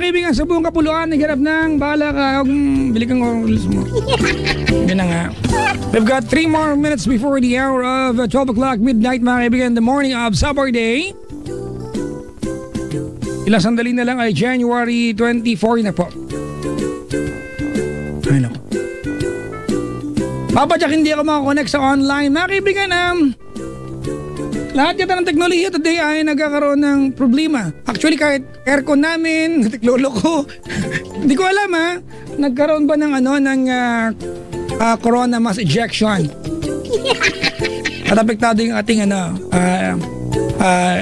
kaibigan, sa buong Kapuluan, naghanap ng bahala ka. Huwag bili kang oras mo. Yan na nga. We've got 3 more minutes before the hour of 12 o'clock midnight, mga kaibigan, the morning of Saturday. Ilang sandali na lang ay January 24 na po. Ay, naku. Papa Jack, hindi ako makakonect sa online. Mga kaibigan, lahat yata ng teknolohiya today ay nagkakaroon ng problema. Actually, kahit aircon namin, lolo ko, hindi ko alam nagkaroon ba ng corona mass ejection. At apektado yung ating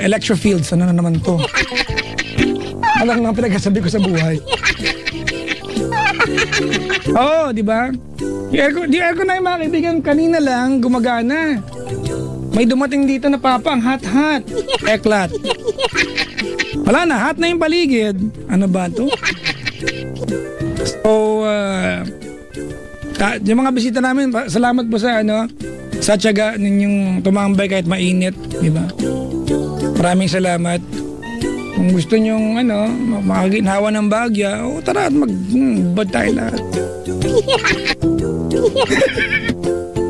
electrofields. Ano na naman to? Alam nga pinagsasabi ko sa buhay. Oo, di ba? Yung aircon na yung mga kaibigan, kanina lang gumagana. May dumating dito na papa, ang hot-hot. Eklat. Wala na, hot na yung paligid. Ano ba to? So, yung mga bisita namin, salamat po sa tiyaga ninyong tumambay kahit mainit, di ba? Maraming salamat. Kung gusto nyong makaginhawa ng bagya, tara at magbad tayo lahat.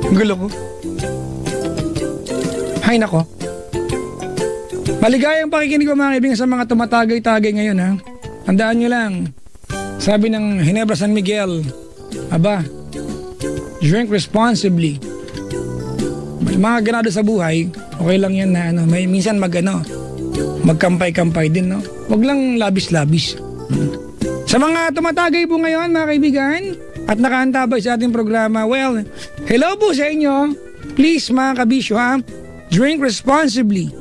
Ang gulo ko. Hay nako. Maligayang pakikinig ko mga kaibigan sa mga tumatagay-tagay ngayon Tandaan nyo lang. Sabi ng Ginebra San Miguel, drink responsibly. May mga ganado sa buhay, okay lang yan na may minsan magkampay-kampay din, no? Huwag lang labis-labis. Sa mga tumatagay po ngayon, mga kaibigan, at nakaantabay sa ating programa, well, hello po sa inyo. Please, mga kabisyo, drink responsibly.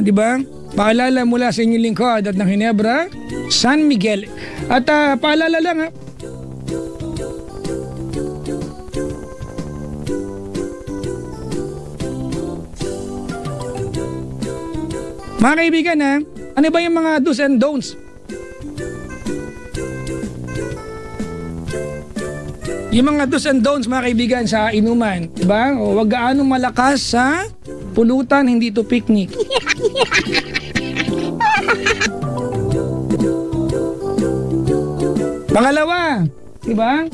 Di ba? Paalala mula sa inyong lingkod at ng Ginebra, San Miguel. At paalala lang mga kaibigan ano ba yung mga do's and don'ts? Yung mga do's and don'ts mga kaibigan sa inuman, diba? O wag gaano malakas sa pulutan, hindi to picnic. Pangalawa, diba?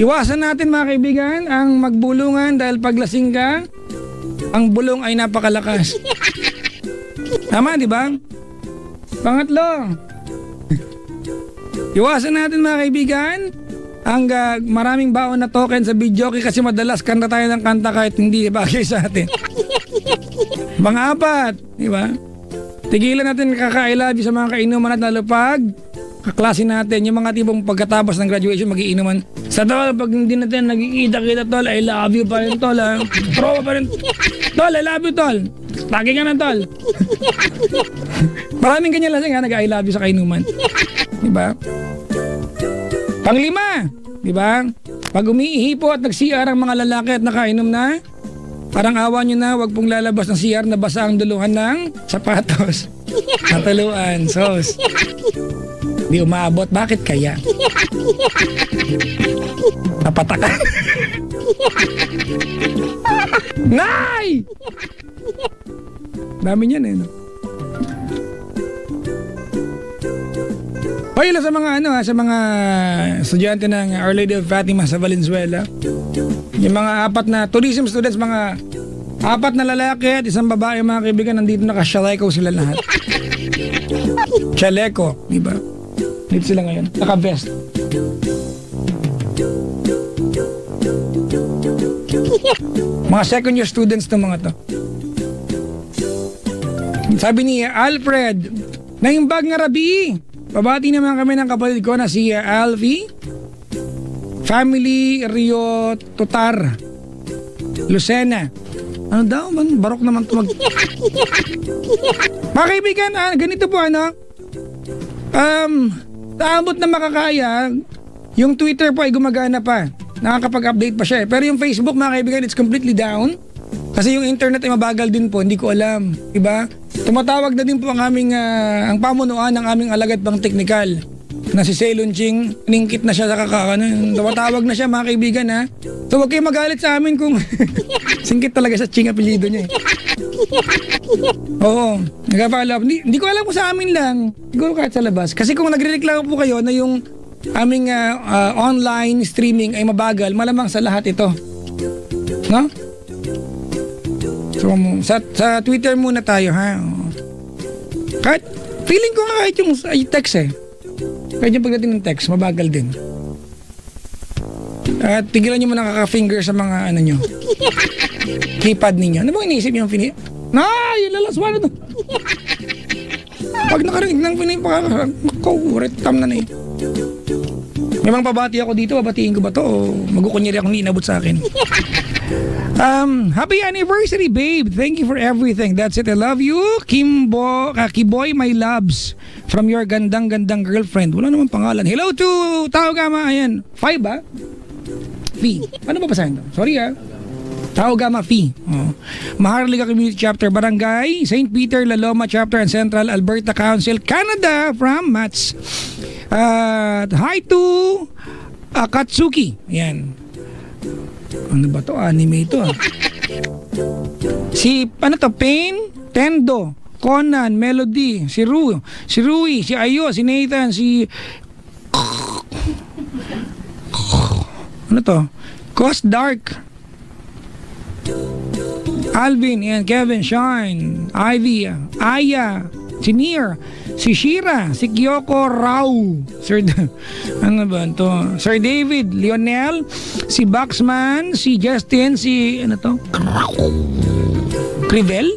Iwasan natin mga kaibigan ang magbulungan dahil paglasing ka, ang bulong ay napakalakas. Tama, diba? Pangatlo, iwasan natin mga kaibigan ang maraming baon na token sa videoke kasi madalas kanta tayo ng kanta kahit hindi bagay sa atin. Pang-apat, di ba? Tigilan natin kaka-I love you sa mga kainuman at nalupag. Kaklase natin, yung mga tipong pagkatapos ng graduation magiinuman. Sa tol, pag hindi natin nagkikita-kita tol, I love you pa rin tol Tropa pa rin. Tol, I love you tol. Lagi ka na tol. Maraming ganyan lasing nag-I love you sa kainuman. Di ba? Panglima, di ba? Pag umiihi po at nag-CR ang mga lalaki at nakainom na, parang awa nyo na, wag pong lalabas ng CR na basa ang duluhan ng sapatos. Nataluan, sos. Di umaabot, bakit kaya? Napatakan. Nay! Dami niyan no? O yun sa mga sa mga estudyante ng Our Lady of Fatima sa Valenzuela. Yung mga apat na tourism students, mga apat na lalaki at isang babae mga kaibigan, nandito naka-chaleco sila lahat. Chaleco, di ba? Dito sila ngayon, naka-vest. Mga second year students to mga to. Sabi ni Alfred, naimbag nga rabi. Babati naman kami ng kapatid ko na si Alfie, Family Rio Totar, Lucena. Ano daw? Barok naman ito Mga kaibigan, ganito po taabot na makakaya, yung Twitter po ay gumagana pa. Nakakapag-update pa siya Pero yung Facebook mga kaibigan, it's completely down. Kasi yung internet ay mabagal din po, hindi ko alam. Diba? Tumatawag na din po ang aming, ang pamunuan ng aming alagad pang teknikal na si Ceylon Ching. Ningkit na siya sa tumatawag na siya mga kaibigan So huwag kayong magalit sa amin kung singkit talaga sa Ching apelyido niya eh. Oo, nag-follow up. Hindi ko alam kung sa amin lang. Siguro kahit sa labas. Kasi kung nagre-reklamo po kayo na yung aming online streaming ay mabagal, malamang sa lahat ito. No? So sa Twitter muna tayo ha. Kahit feeling ko nga kahit yung text eh. Kahit yung pagdating ng text, mabagal din. At tigilan nyo muna kaka-finger sa mga ano nyo. Keypad ninyo. Ano bang iniisip nyo yung yung lalaswa na to. Pag nakarinig ng retam na eh. May mga pabati ako dito, babatiin ko ba to o magukunyari akong inabot sa akin. Happy anniversary, babe. Thank you for everything. That's it. I love you. Kiboy, my loves. From your gandang-gandang girlfriend. Wala naman pangalan. Hello to Tao Gama. Ayan. 5 ba? Fee. Paano ba basahin to? Sorry Tao Gama Fee. Oh. Maharlika Community Chapter Barangay, St. Peter, La Loma Chapter and Central Alberta Council, Canada from Mats. Hi to Akatsuki. Ayan. Ano ba to? Anime to Si, Pain, Tendo, Conan, Melody, si Rui, si Ayo, si Nathan, si ano to? Ghost Dark, Alvin, and Kevin, Shine, Ivy, Aya, si Nier, si Shira, si Kyoko Rao, ano ba to? Sir David, Lionel, si Baxman, si Justin, si ano to? Crivel?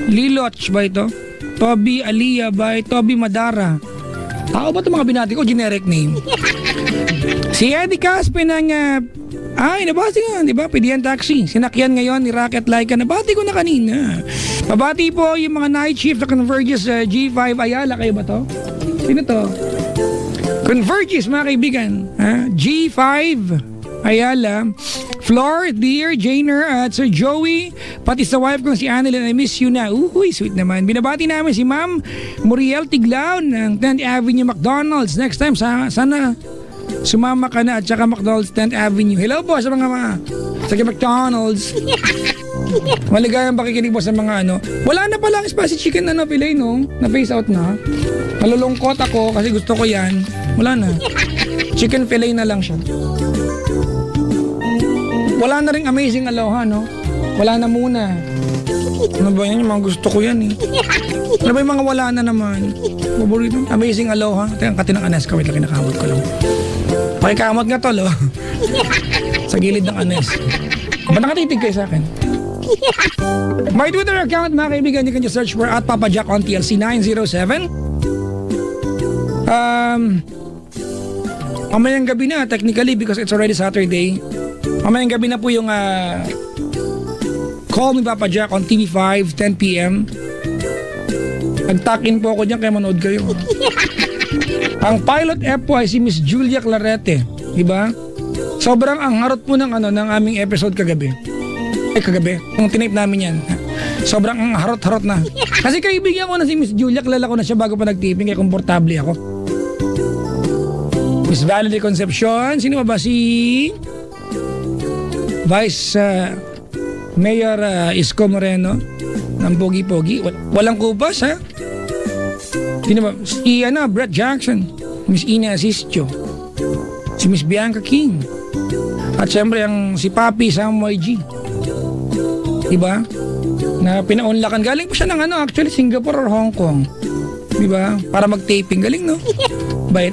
Liloch ba ito? Toby Alia by Toby Madara. Tao ba ito mga binati ko? Generic name. Si Eddie Caspe ng nabati nga, di ba? Pedian Taxi. Sinakyan ngayon ni Rocket Laika. Nabati ko na kanina. Mabati po yung mga night shift na Converges G5 Ayala. Kayo ba to? Sino to? Converges mga kaibigan. G5 Ayala. Flor, Dear, Janer, at Sir Joey, pati sa wife kong si Annalyn, I miss you na. Uy, sweet naman. Binabati namin si Ma'am Muriel Tiglaw ng 10th Avenue McDonald's. Next time, sana sumama ka na at saka McDonald's 10th Avenue. Hello po sa mga sa McDonald's. Maligayang pakikinig po sa mga ano. Wala na palang spicy chicken na fillet, no? Na face out na. Malulungkot ako kasi gusto ko yan. Wala na. Chicken fillet na lang siya. Wala na ring amazing aloha, no? Wala na muna. Ano ba yan? Yung mga gusto ko yan, eh. Ano ba yung mga wala na naman? Paborito. Amazing aloha. Ito yung kati ng anes ko. Wait lang, kinakamot ko lang. Pakikamot nga tol, oh. Sa gilid ng anes. Ba't nakatitig kayo sa akin? My Twitter account, mga kaibigan, you can just search for @PapaJack on TLC907. Mamayang gabi na, technically, because it's already Saturday. Mamayang gabi na po yung Call Me Papa Jack on TV5, 10 p.m. Nag-tuck in po ako dyan kaya manood kayo. Ang pilot F po ay si Miss Julia Clarete. Diba? Sobrang ang harot po ng aming episode kagabi. Kagabi. Kung tinape namin yan. Sobrang ang harot-harot na. Kasi kaibigan ko na si Miss Julia. Kilala ko na siya bago pa nag-taping kaya komportable ako. Miss Valerie Concepcion. Sino ba si Vice Mayor Isko Moreno ng Pogi-Pogi. Walang kupas, ha? Sino ba? Si Brett Jackson, Miss Ina Asistio, si Miss Bianca King, at syempre si Papi Samoy G. Diba? Na pinaunlakan. Galing po siya ng actually Singapore or Hong Kong. Diba? Para mag-taping. Galing, no? Bait.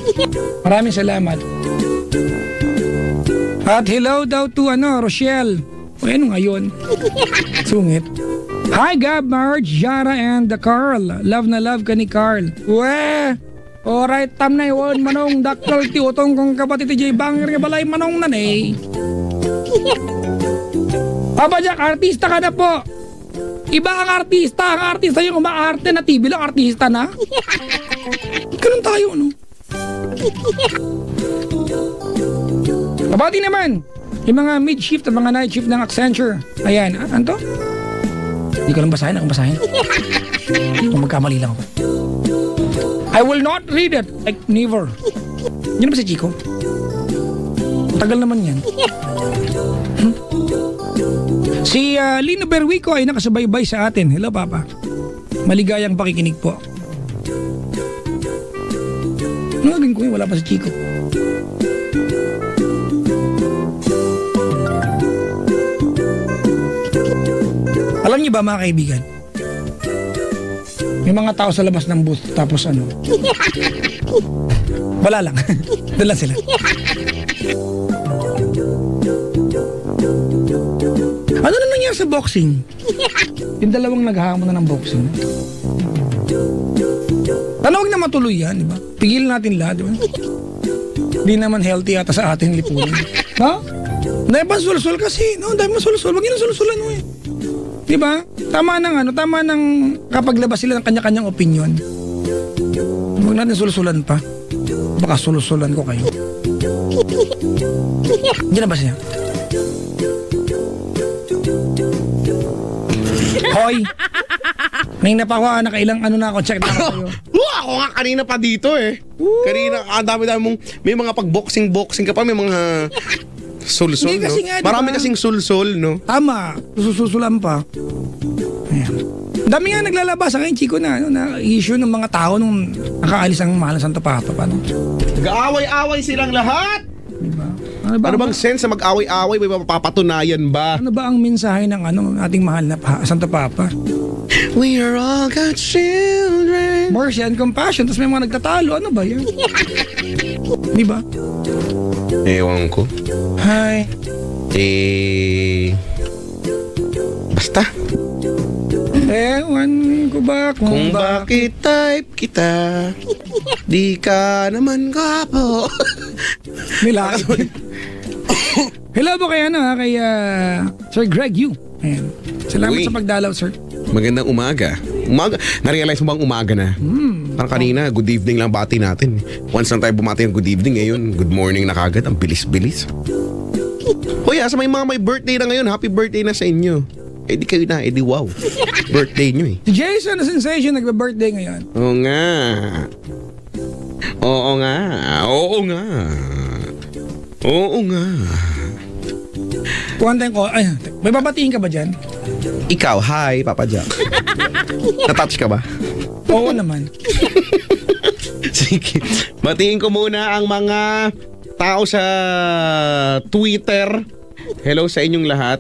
Maraming salamat. At hello daw to Rochelle. O ano ngayon? Sungit. Hi Gab, Marge, Jara, and the Carl. Love na love ka ni Carl. Weh! Alright, tam na yun. Manong daktal ti utong kong kapatid ti J. Banger nga balay manong nanay. Papa Jack, artista ka na po. Iba ang artista. Ang artista yung umaarte na TV lang artista na. Ganun tayo, no? Kabati naman yung mga mid-shift at mga night shift ng Accenture. Ayan, ano to? Hindi ko lang basahin, akong basahin. Kung magkamali lang ako. I will not read it, like never. Yun ba si Chico? Tagal naman yan. Si Lino Berwico ay nakasubaybay sa atin. Hello, Papa. Maligayang pakikinig po. Ano gagawin ko yun? Wala pa si Chico. Alam niyo ba, mga kaibigan? May mga tao sa labas ng booth, tapos ano? Wala lang. Doon lang sila. Ano na nangyari sa boxing? Yung dalawang naghahamon na ng boxing. Tanawag na matuloy yan, di ba? Pigilan natin lahat, di ba? Di naman healthy ata sa ating lipunan. Ha? Dahil pa sul-sul kasi, no? Dahil pa sul-sul. Wag yun sul-sulan mo eh. Di ba? Tama ng kapaglabas sila ng kanya-kanyang opinion. Huwag natin sul-sulan pa. Baka sul-sulan ko kayo. Diyan na ba siya? Hoy! Nang napakuha, nakailang ano na ako, check na ako sa'yo. Ako nga kanina pa dito eh. Kanina, ang dami-dami mong, may mga pag-boxing ka pa, may mga sul-sul, Hindi no? kasi nga, di Marami ba? kasing sul-sul, no? Tama, sususulan pa. Ayan. Dami nga naglalabas sa akin, Chico, na, ano, na issue ng mga tao nung nakaalis ang mahal ng Santo Papa. Paano? Nag-aaway-away silang lahat! Diba? Ano bang sense sa mag-away-away? May mapapatunayan ba? Ano ba ang mensahe ng ating mahal na Santo Papa? We are all God's children. Mercy and compassion. Tapos may mga nagtatalo. Ano ba yan? Di ba? Ewan ko. Hi. Basta. Ewan ko ba Kung bakit type kita, di ka naman gwapo. Nilait. Hello po kay Sir Greg Yu. Ayan. Salamat Uy. sa pagdalaw, sir. Magandang umaga. Na-realize mo bang umaga na? Parang kanina, good evening lang bati natin. Once lang tayo bumati ng good evening, ngayon, good morning na kagad. Ang bilis-bilis. Hoy, sa may mga may birthday na ngayon, happy birthday na sa inyo. Eh di kayo na, eh di wow. Birthday nyo eh. Si Jason, the sensation, nagbe-birthday ngayon. Oo nga. Oo nga. Oo nga. Oo nga. Kuhan tayong ay, may babatiin ka ba dyan? Ikaw, hi, Papa Jack. Natouch ka ba? Oo naman. Sige. Batiin ko muna ang mga tao sa Twitter. Hello sa inyong lahat.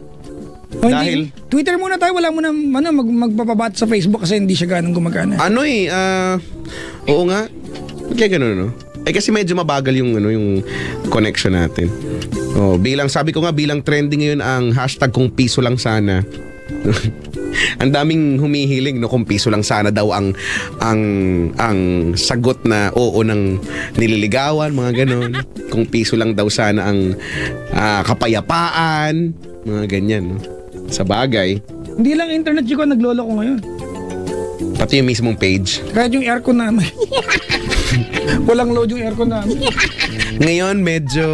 O, Dahil- hindi, Twitter muna tayo, wala muna magpapabat sa Facebook kasi hindi siya ganun gumagana. Oo nga. Ba't kaya ganun, no? Kasi medyo mabagal yung connection natin. Bilang trending ngayon ang hashtag kung piso lang sana. Ang daming humihiling no kung piso lang sana daw ang sagot na oo ng nililigawan, mga ganon. Kung piso lang daw sana ang kapayapaan, mga ganyan, no? Sa bagay, Hindi lang internet ko naglolo ko ngayon. pati yung mismong page. Kahit yung aircon namin. Walang load yung aircon namin. Ngayon medyo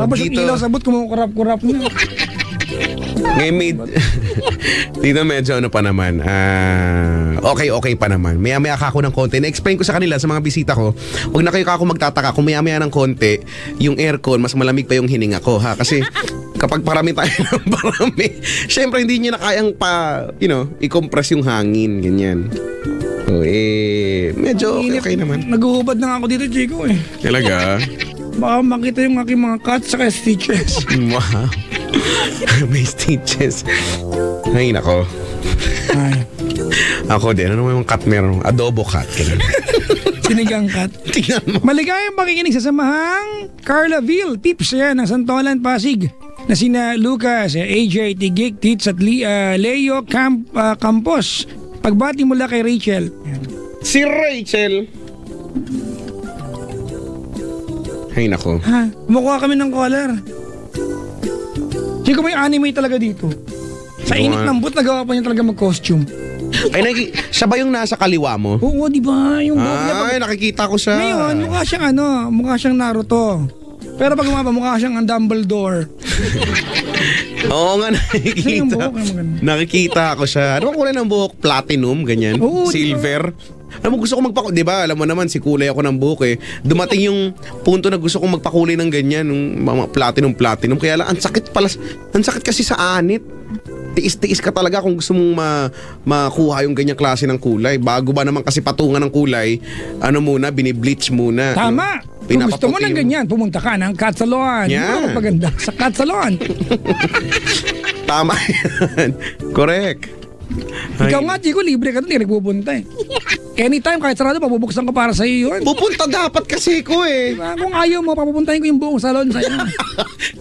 Tapos yung dito ilaw sabot kumukurap-kurap na. ngayon dito medyo ano pa naman, okay pa naman. Maya-maya ako ng konti. Na-explain ko sa kanila, sa mga bisita ko, huwag na kayo kako magtataka kung maya-maya ng konti yung aircon mas malamig pa yung hininga ko, ha? Kasi kapag parami tayo ng parami, syempre hindi niya na kayang i-compress yung hangin, ganyan. Medyo okay naman. Naguhubad na nga ako dito, Chico eh. Talaga? Baka makita yung aking mga cuts sa stitches. Wow. May stitches. Ay, nako. Ay, Ako din. Ano yung cut meron? Adobo cut. sinigang cut. Tingnan mo. Maligayang pakikinig sa samahang Carlaville Tips yan ng Santolan, Pasig na sina Lucas, AJ, Tigik, Tits at Leo Campos. Pagbati mula kay Rachel. Yan. Si Rachel. Ay, nako. Ha? Kumukuha kami ng collar. Chico, may anime talaga dito. Sa Oo init nga. ng boot, nagawa pa niya talaga mag-costume. Ay, siya ba yung nasa kaliwa mo? Oo, di ba? Yung buhok niya. Ay, nakikita ko siya. Ngayon, mukha siyang Naruto. Pero pag umaba, mukha siyang ang Dumbledore. Oo nga, Kasi yung nakikita. buhok, yung maganda. Nakikita ko siya. Ano ang kulay ng buhok? Platinum, ganyan? Oo, di ba? Silver? Alam mo, gusto ko magpakulay. Di ba, alam mo naman, si kulay ako ng buhok eh. Dumating yung punto na gusto kong magpakulay ng ganyan, ng mga platinum. Kaya lang, ang sakit kasi sa anit. Tiis-tiis ka talaga kung gusto mong makuha yung ganyang klase ng kulay. Bago ba naman kasi patungan ng kulay, ano muna, binibleach muna. Tama. Kung gusto mo ng ganyan, pumunta ka ng cat salon. Yeah. Maganda sa cat salon. Tama yan. Correct. Ikaw nga, Chico, libre ka doon, hindi nagpupunta eh. Anytime, kahit sarado, pabubuksan ko para sa'yo yun. Pupunta dapat kasi ko eh. Diba? Kung ayaw mo, papupuntahin ko yung buong salon sa'yo.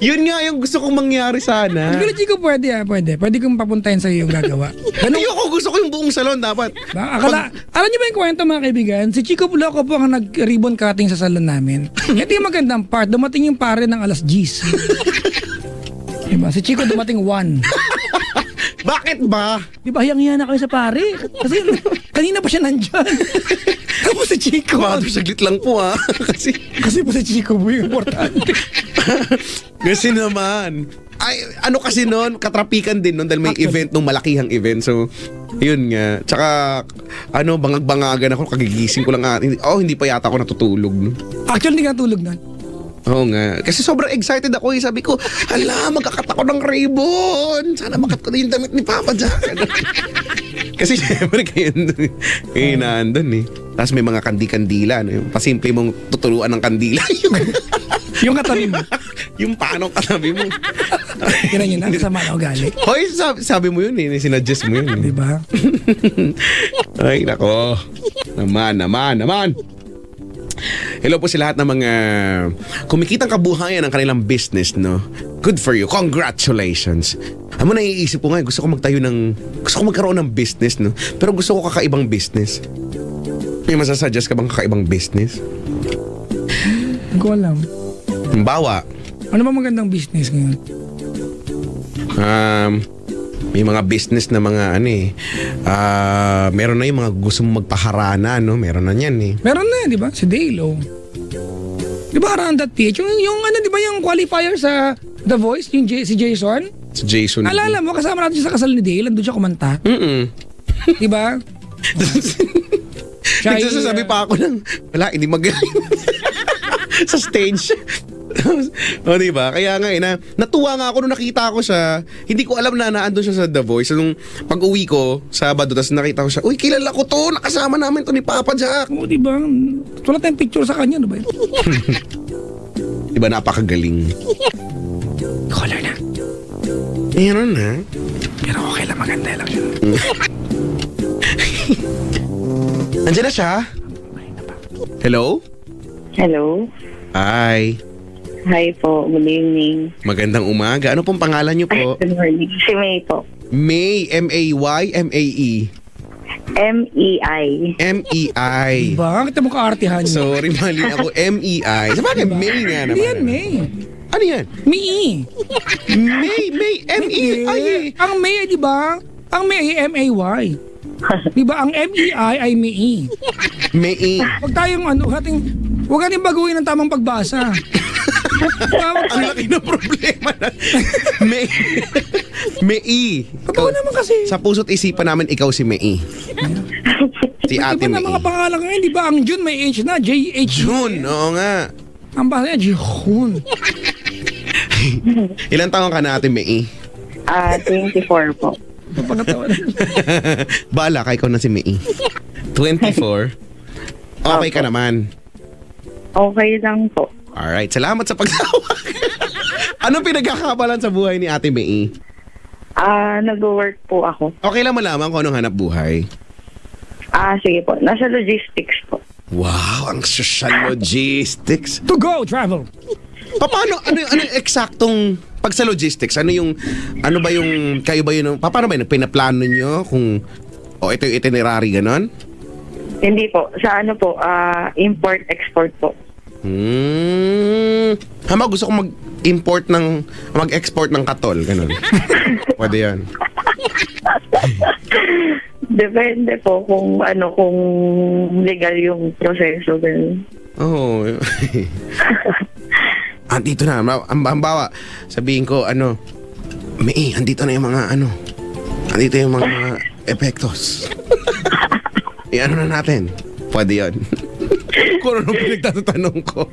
Yun nga yung gusto kong mangyari sana. Siguro, Chico, pwede. Pwede kong papuntahin sa'yo yung gagawa. Ganun. Ayoko, gusto ko yung buong salon dapat. Alam niyo ba yung kwento, mga kaibigan? Si Chico Puloco po ang nag-ribbon cutting sa salon namin. Ito yung magandang part. Dumating yung pare ng alas 10. Diba? Si Chico dumating 1. Bakit ba? Di ba, hiyang-hiya na kayo sa pare? Kasi kanina pa siya nandyan. Tapos si Chico. Saglit lang po ah. Kasi po si Chico po yung importante. Kasi naman. Ay, ano kasi noon, katrapikan din noon dahil may event nung malakihang event. So, yun nga. Tsaka, bangag-bangagan ako, kagigising ko lang. Hindi pa yata ako natutulog. No? Actually, hindi ka natulog nun. Oo nga. Kasi sobrang excited ako eh. Sabi ko, magkakat ako ng ribbon. Sana makat ko na yung damit ni Papa Jack. Kasi syempre kayo nandun eh. Tapos may mga kandi-kandila. No? Yung pasimple mong tutuluan ng kandila. Yung katabi mo. Yung paano katabi mo. Kira nyo na, kasama na ugali. Hoy, sabi mo yun eh. Sinadjust mo yun eh. Diba? Ay, nako. Naman. Hello po sa lahat ng mga kumikitang kabuhayan ng kanilang business, no? Good for you. Congratulations. Ano mo, naiisip ko nga, gusto ko magkaroon ng business, no? Pero gusto ko kakaibang business. May masasuggest ka bang kakaibang business? Hindi ko alam. Halimbawa, Ano ba magandang business ngayon? may mga business na mga meron na yung mga gusto mong magpaharana, no? Meron na yan eh. Meron na, di ba? Si Dale, oh. Di ba Haran.ph? Yung di ba yung qualifier sa The Voice, si Jason? Si Jason. Alala mo, kasama natin siya sa kasal ni Dale, andun siya kumanta. Di ba? Nagsasabi pa ako wala, hindi magaling. Sa stage. Diba? Kaya nga natuwa nga ako nung nakita ko siya. Hindi ko alam na naandun siya sa The Voice. Nung pag-uwi ko, Sabado, tapos nakita ko siya, uy, kilala ko to, nakasama namin to ni Papa Jack. Oo, diba? Wala tayong picture sa kanya, diba? Diba, napakagaling. Color na. Meron na. Pero okay lang, maganda lang siya. Nandiyan na siya. Hello? Hello. Hi. Hi po. Good evening. Magandang umaga. Ano pong pangalan niyo po? Good morning. Si May po. May, M-A-Y, M-A-E. M-E-I. M-E-I. Bakit mo kaartihan niyo? Sorry, mali ako. M-E-I. Sa bagay, May nga naman. Hindi yan, May. Ano yan? May. May, M-E-I. Ang May, di ba? Ang May ay M-A-Y. Di ba? Ang M-E-I ay May. May. Huwag tayong huwag natin baguhin ang tamang pagbasa. Ang laki ng problema na. May. Totoo naman kasi. Sa puso't isipan namin, ikaw si May. Si Ate Iba May. na mga pangalan ngayon, di ba? Ang June may H na, J-H. June, oo nga. Ang basa niya, June. Ilan taon ka na, Ate May? 24 po. Pagkatawa na. Bala ka, ikaw na si May. 24. Okay ka naman. Okay lang po. Alright, salamat sa pagtawag. Anong pinagkakabalan sa buhay ni Ate May? Nag-work po ako. Okay lang malaman kung anong hanap buhay. Sige po. Nasa logistics po. Wow, ang social logistics. To go, travel. Paano, ano yung eksaktong pag sa logistics? Paano ba yung pinaplano nyo kung, ito yung itinerary, ganon? Hindi po. Sa import-export po. Gusto ko mag-export ng katol, ganon. Pwede yan. Depende po kung legal yung proseso. Oo. Andito na. Ang bawa, sabihin ko, May, andito na yung mga andito yung mga epektos. Na natin. Pwede yun. Kung ano pinagtatanong ko.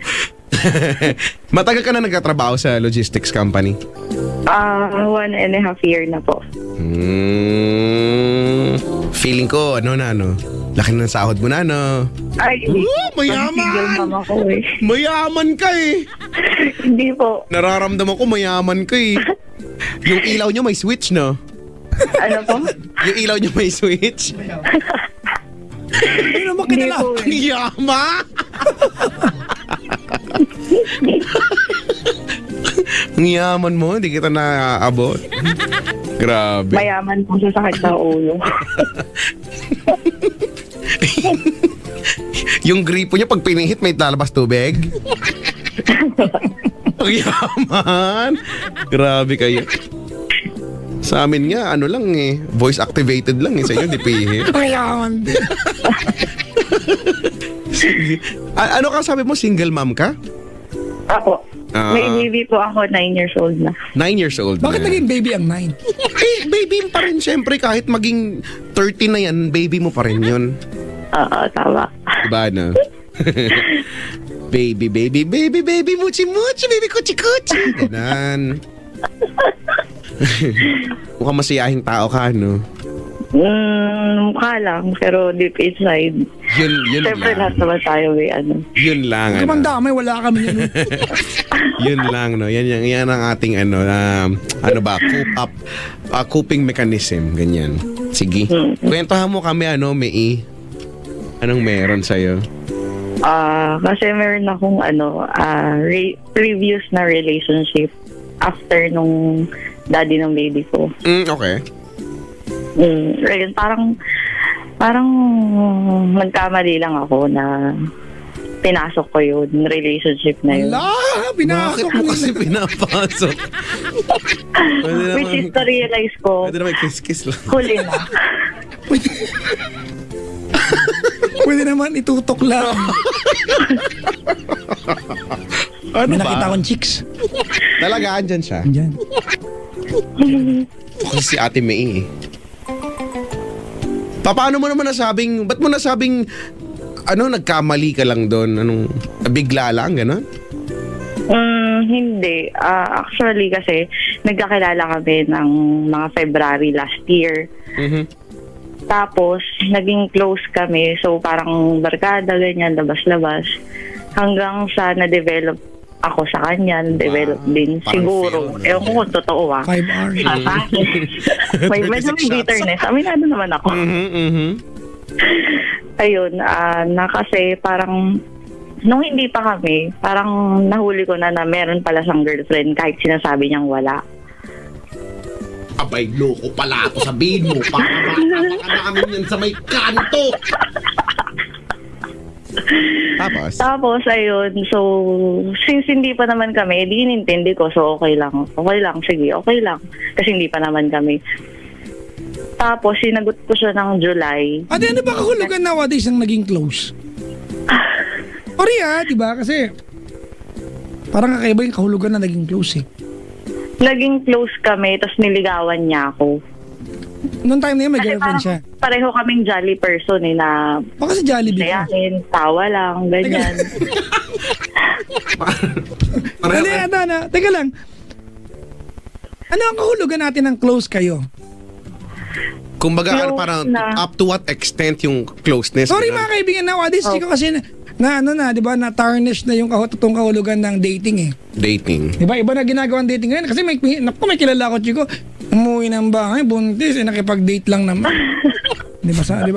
Matagal ka na nagtatrabaho sa logistics company? 1.5 year na po. Feeling ko, laki ng sahod mo na, Ay, mayaman! single mom ako eh. Mayaman ka eh! Hindi po. Nararamdaman ko mayaman ka eh. Yung ilaw nyo may switch, no? Ano po? Yung ilaw nyo may switch? Ano naman Hindi kinala? po Ang yama! Ang yaman mo, hindi kita naaabot. Grabe. Mayaman po sa sakit sa ulo. Yung gripo niya pag pinihit may lalabas tubig. Ang yaman. Grabe kayo. Sa amin nga, lang eh. Voice activated lang eh. Sa inyo, di pihit. Mayaman din. Sige. Ano ka sabi mo? Single mom ka? Ako. May baby po ako, 9 years old na. 9 years old Bakit na. naging baby ang 9? Eh, baby pa rin syempre. Kahit maging 30 na yan, baby mo pa rin yun. Oo, tama. Diba na? Baby, baby, baby, baby, muchi, muchi, baby, kuchi, kuchi. Ganon. Mukhang masiyahing tao ka, no? Mukha lang, pero deep inside. Yun Siyempre, lang. lahat naman tayo may ano. Yun lang, Kamang damay, wala kami yan. Yun lang, no? Yan ang ating, coping mechanism, ganyan. Sige. Kwentuhan mo kami, Mei. Anong meron sa'yo? Kasi meron akong previous na relationship after nung daddy ng baby ko. Okay. Ayun, parang nagkamali lang ako na pinasok ko yun, relationship na yun. Wala, pinasok Bakit mo kasi pinapasok? Which is na-realize ko, Pwede naman kiss-kiss lang. huli na. Pwede naman itutok lang. Ano May ba? nakita akong chicks. Talaga, andyan siya. Diyan. Kasi si Ate Mei eh. Paano mo naman nasabing, ba't mo nasabing, nagkamali ka lang doon? Bigla lang, gano'n? Hindi. Actually kasi, nagkakilala kami ng mga February last year. Tapos, naging close kami. So, parang barkada, ganyan, labas-labas. Hanggang sa na-develop ako sa kanya, na-develop din. Parang Siguro. feel, no? Ewan ko kung totoo 5 hours. May medyo may bitterness. Aminado naman ako. Ayun, kasi parang nung hindi pa kami, parang nahuli ko na meron pala siyang girlfriend kahit sinasabi niyang wala. Abay, loko pala ako, sabihin mo, para makakama namin yan sa may kanto. Tapos, ayun, so, since hindi pa naman kami, di inintindi ko, so okay lang, sige, okay lang. Kasi hindi pa naman kami. Tapos, sinagot ko siya ng July. Ate, ano ba kahulugan nowadays ang naging close? Sorry diba? Kasi parang kakaiba yung kahulugan na naging close eh. Naging close kami, tapos niligawan niya ako. Noong time na yun, may Kasi girlfriend siya. pareho kaming jolly person na Baka sa Jollibee ka. sayahin, tawa lang, ganyan. Teka lang. Ano ang kahulugan natin ng close kayo? Kumbaga, Close parang na. up to what extent yung closeness? Sorry ganun? mga kaibigan, nowadays, ko kasi di ba, na-tarnish na yung totoong kahulugan ng dating eh. Dating. Di ba, iba na ginagawa ang dating ngayon. Kasi may kilala ko, Chico, umuwi ng bahay, buntis, nakipag-date lang naman. Di ba? Sorry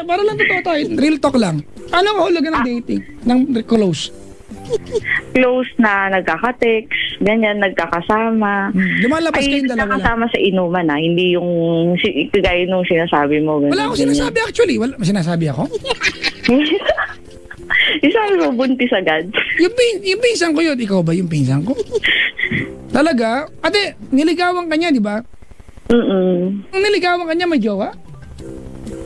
para lang totoo tayo. Real talk lang. Ano ang kahulugan ng dating? Ng close? Close na nagkaka-text, ganyan, nagkakasama. Lumalabas Ay, kayong dalawa lang. nagkakasama sa inuman hindi yung kagaya nung sinasabi mo. Ganyan, Wala akong sinasabi actually. Wala sinasabi ako. Isabi mo, buntis agad. Yung pinsan ko yun. Ikaw ba yung pinsan ko? Talaga? Ate, niligawan ka niya, di ba? Ang niligawan ka niya, may jowa?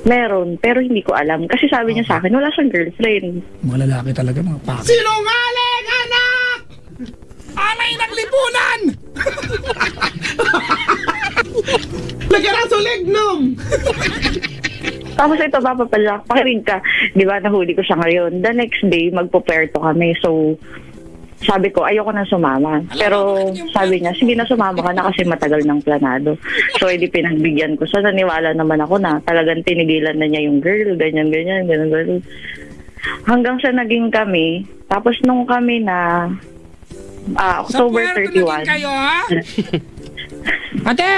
Meron, pero hindi ko alam. Kasi sabi niya sa akin, wala siyang girlfriend. Mga lalaki talaga, mga pakit. Sinungaling, anak! Alay ng lipunan! Lagyan na sulig, nom! Tapos ito, Papa Jack, pakinig ka. Di ba, nahuli ko siya ngayon. The next day, magpuperto kami. So, sabi ko, ayoko na sumama. Pero sabi niya, sige na sumama ka na kasi matagal ng planado. So, edi pinagbigyan ko. So, naniwala naman ako na talagang tinigilan na niya yung girl, ganyan. Hanggang sa naging kami. Tapos nung kami na October Sa Puerto 31. naging kayo, ha? Ate!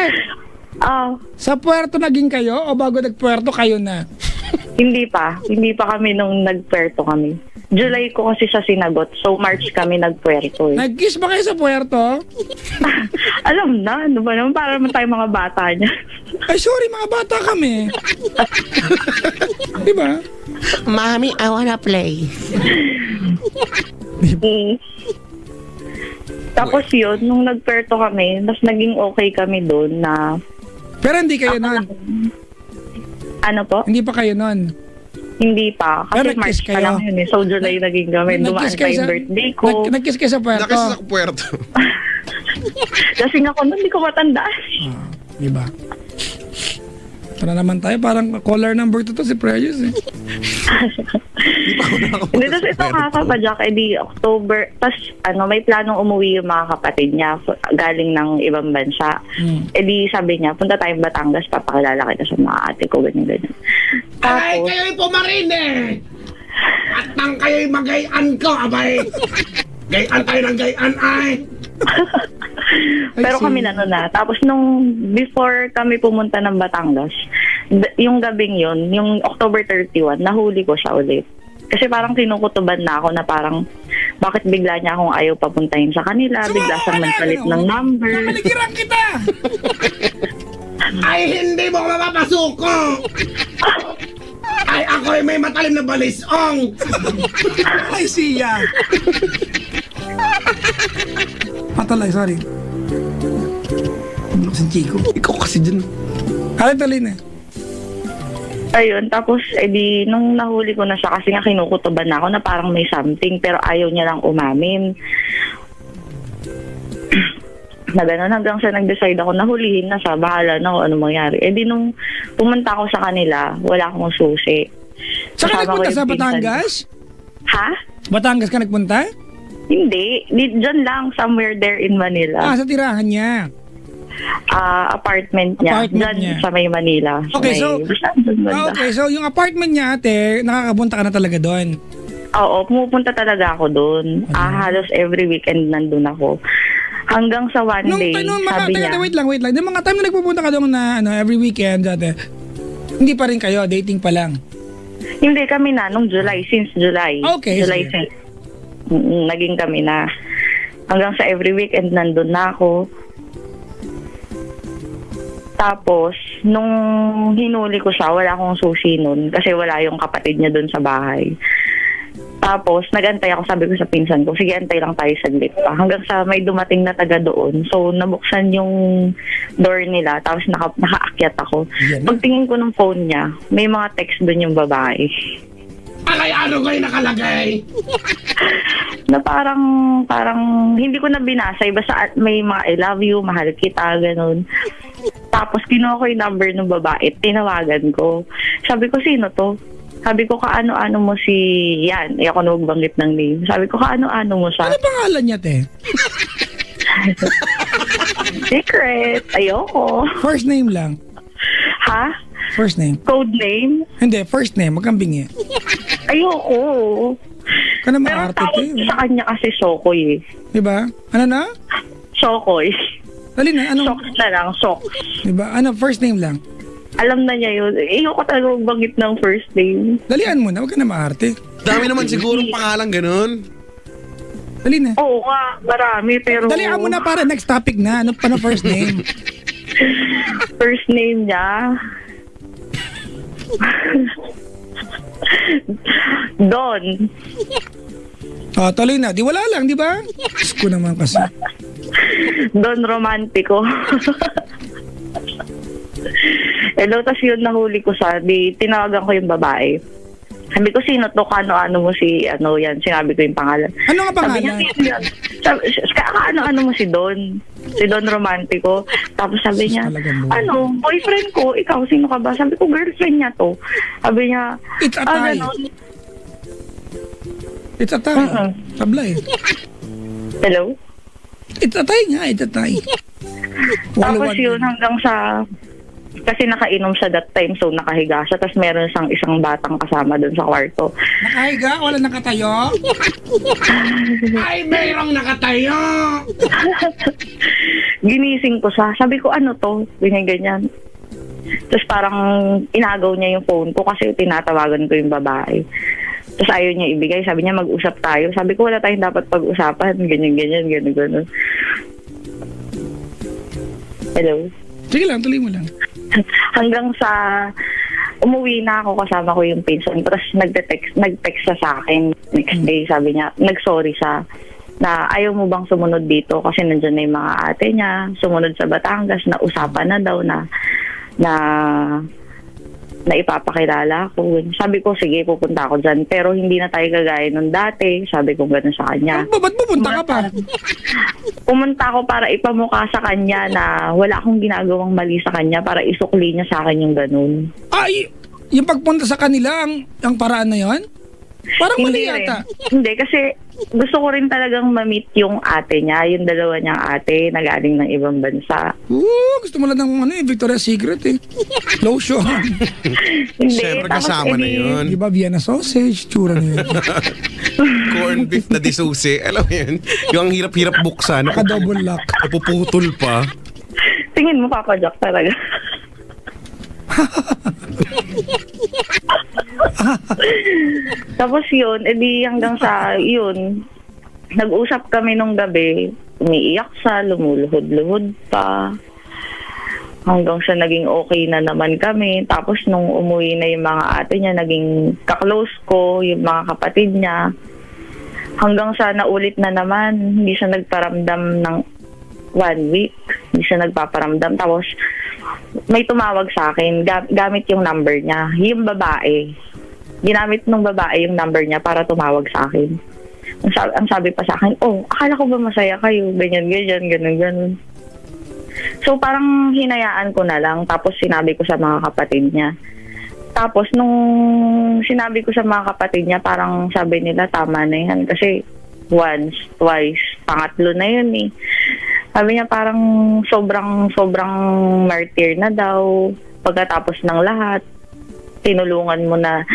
Sa Puerto naging kayo o bago nagpuerto kayo na? Hindi pa kami nung nagpuerto kami. July ko kasi siya sinagot. So, March kami nagpuerto. Nag-kiss ba kayo sa Puerto? Alam na, ano ba naman? Para naman tayo mga bata niya. Ay, sorry, mga bata kami. Di ba? Mommy, I wanna play. Tapos yun, nung nagpuerto kami, mas naging okay kami doon na... Pero hindi kayo nun. Ano po? Hindi pa kayo nun. Hindi pa. Pero Kasi nag-kiss March pa kayo? lang yun eh. So, July naging kami. Dumaan Nag-kiss pa kayo yung sa- birthday ko. Nag-kiss kayo sa Puerto. Nakasi sa puerto. Kasi nga ko, hindi ko matandaan. Di ba? Tara naman tayo, parang caller number 2 to si Precious eh. Hindi, tapos ito nga Papa Jack, edi October, tapos may planong umuwi yung mga kapatid niya galing ng ibang bansa. Edi sabi niya, punta tayong Batangas, papakilala kita sa mga ate ko, ganyan. Ay, Tapos, kayo'y pumarine! At nang kayo'y magayan ko, abay! Gayan tayo ng gayan, ay! pero kami na nun na. Tapos nung before kami pumunta ng Batangas, yung gabing yun, yung October 31, nahuli ko siya ulit. Kasi parang kinukutuban na ako na parang bakit bigla niya akong ayaw papuntahin sa kanila, bigla siyang nagpalit ng number. Namaligiran kita! Ay, hindi mo mapapasuko! Ay, ako'y may matalim na balisong! Ay, siya! Patalay, sorry. Si Chico. Ikaw kasi dyan. Tuloy na. Ayun, tapos edi nung nahuli ko na siya kasi nga kinukutuban na ako na parang may something pero ayaw niya lang umamin. Na gano'n hanggang sa nag-decide ako na hulihin na siya, bahala na kung ano mangyari. Edi nung pumunta ako sa kanila, wala akong susi. Saan ka Kasama ko nagpunta yung sa pinsan. Batangas? Ha? Batangas ka nagpunta? Hindi. Diyan lang, somewhere there in Manila. Sa tirahan niya. Apartment niya. Apartment Diyan niya. sa may Manila. Sa Okay, may- so- Basta doon banda. Okay, so yung apartment niya, ate, nakakapunta ka na talaga doon. Oo, pumupunta talaga ako doon. Halos every weekend nandun ako. Hanggang sa one day, sabi niya, wait lang. Yung mga time na nagpupunta ka doon na every weekend, ate, hindi pa rin kayo, dating pa lang. hindi kami na, nung July, since July. Okay, July sige. since. Naging kami na. Hanggang sa every weekend nandun na ako. Tapos, nung hinuli ko siya, wala akong susi nun kasi wala yung kapatid niya dun sa bahay. Tapos, nag-antay ako, sabi ko sa pinsan ko, sige, antay lang tayo saglit pa. Hanggang sa may dumating na taga doon. So, nabuksan yung door nila, tapos nakaakyat ako. Yan na. Pagtingin ko ng phone niya, may mga text doon yung babae. Alay, ano kayo nakalagay? Na parang hindi ko na binasa. Basta may mga I love you, mahal kita, ganun. Tapos kinuha ko yung number ng babae, tinawagan ko. Sabi ko, sino to? Sabi ko, kaano-ano mo si yan. Ayoko na magbanggit ng name. Sabi ko, kaano-ano mo siya? Ano pangalan niya, te? Secret. Ayoko. First name lang. Ha? First name. Code name? Hindi, first name. Magkambingi. Ayoko. Ka na Pero maarte, tawag te. sa kanya kasi Shokoy eh. Diba? Ano na? Shokoy. Dali na, ano? Shoks na lang, Shoks. Diba? Ano, first name lang. Alam na niya yun. Ayoko talaga magbanggit ng first name. Dalian mo na, huwag ka na maarte. Dami naman sigurong pangalan ganun. Dali na. Oo nga, marami pero... Dalian mo na para next topic na. Ano pa na first name? First name niya... Don. Tuloy na. Di wala lang, di ba? Diyos ko naman kasi. Don Romantico. Hello, tas yun nahuli ko siya. Di, tinawagan ko yung babae. Sabi ko, sino to? Kaano-ano mo si, ano yan? Sinabi ko yung pangalan. Ano nga Sabi niya, pangalan? sino yan? Kaano-ano mo si Don? Si Don Romantico. Tapos sabi Sus, niya, talagang mo. boyfriend ko, ikaw, sino ka ba? Sabi ko, girlfriend niya to. Sabi niya, It's a tie. ganon. It's a tie. Mm-mm. Tabla eh. Hello? It's a tie nga, it's a tie. Tapos yun, hanggang sa, kasi nakainom siya that time, so nakahiga siya. Tapos meron siyang isang batang kasama doon sa kwarto. Nakahiga, wala nakatayo. Ay, mayroong nakatayo! Ginising ko siya. Sabi ko, ano to? Ganyan. Tapos parang inagaw niya yung phone ko kasi tinatawagan ko yung babae. Tapos ayaw niya ibigay. Sabi niya, mag-usap tayo. Sabi ko, wala tayong dapat pag-usapan. Ganyan. Hello? Sige lang, tuloy mo lang. Hanggang sa umuwi na ako, kasama ko yung pinsan. Tapos nag-text siya sa akin. Next day, sabi niya, nag-sorry siya na ayaw mo bang sumunod dito kasi nandyan na yung mga ate niya, sumunod sa Batangas, na usapan na daw na ipapakilala ko. Sabi ko, sige, pupunta ako dyan. Pero hindi na tayo kagaya nung dati. Sabi ko gano'n sa kanya. Ba't pupunta ka pa? Pumunta ako para ipamukha sa kanya na wala akong ginagawang mali sa kanya para isukli niya sa akin yung gano'n. Yung pagpunta sa kanila, ang paraan na yon? Parang mali rin. yata. Hindi, kasi gusto ko rin talagang ma-meet yung ate niya, yung dalawa niyang ate na galing ng ibang bansa. Gusto mo lang ng Victoria's Secret eh. Lotion. Hindi, Siyempre tapos kasama na edi- yun. Di ba Vienna sausage? Tsura na yun. Corn beef na disusi. Alam mo yun? Yung ang hirap-hirap buksan. Naka-double lock. Napuputol pa. Tingin mo, Papa Jack, talaga. Tapos yun, edi hanggang sa yun, nag-usap kami nung gabi, umiiyak siya, lumuluhod-luhod pa. Hanggang sa naging okay na naman kami. Tapos nung umuwi na yung mga ate niya, naging kaklose ko, yung mga kapatid niya. Hanggang sa naulit na naman, hindi siya nagparamdam ng 1 week. Hindi siya nagpaparamdam. Tapos may tumawag sa akin, gamit yung number niya. Yung babae. Ginamit ng babae yung number niya para tumawag sa akin. Ang sabi pa sa akin, akala ko ba masaya kayo? Ganyan. So parang hinayaan ko na lang. Tapos sinabi ko sa mga kapatid niya. Tapos nung sinabi ko sa mga kapatid niya, parang sabi nila tama na yan. Kasi once, twice, pangatlo na yun eh. Sabi niya parang sobrang martyr na daw. Pagkatapos ng lahat, tinulungan mo na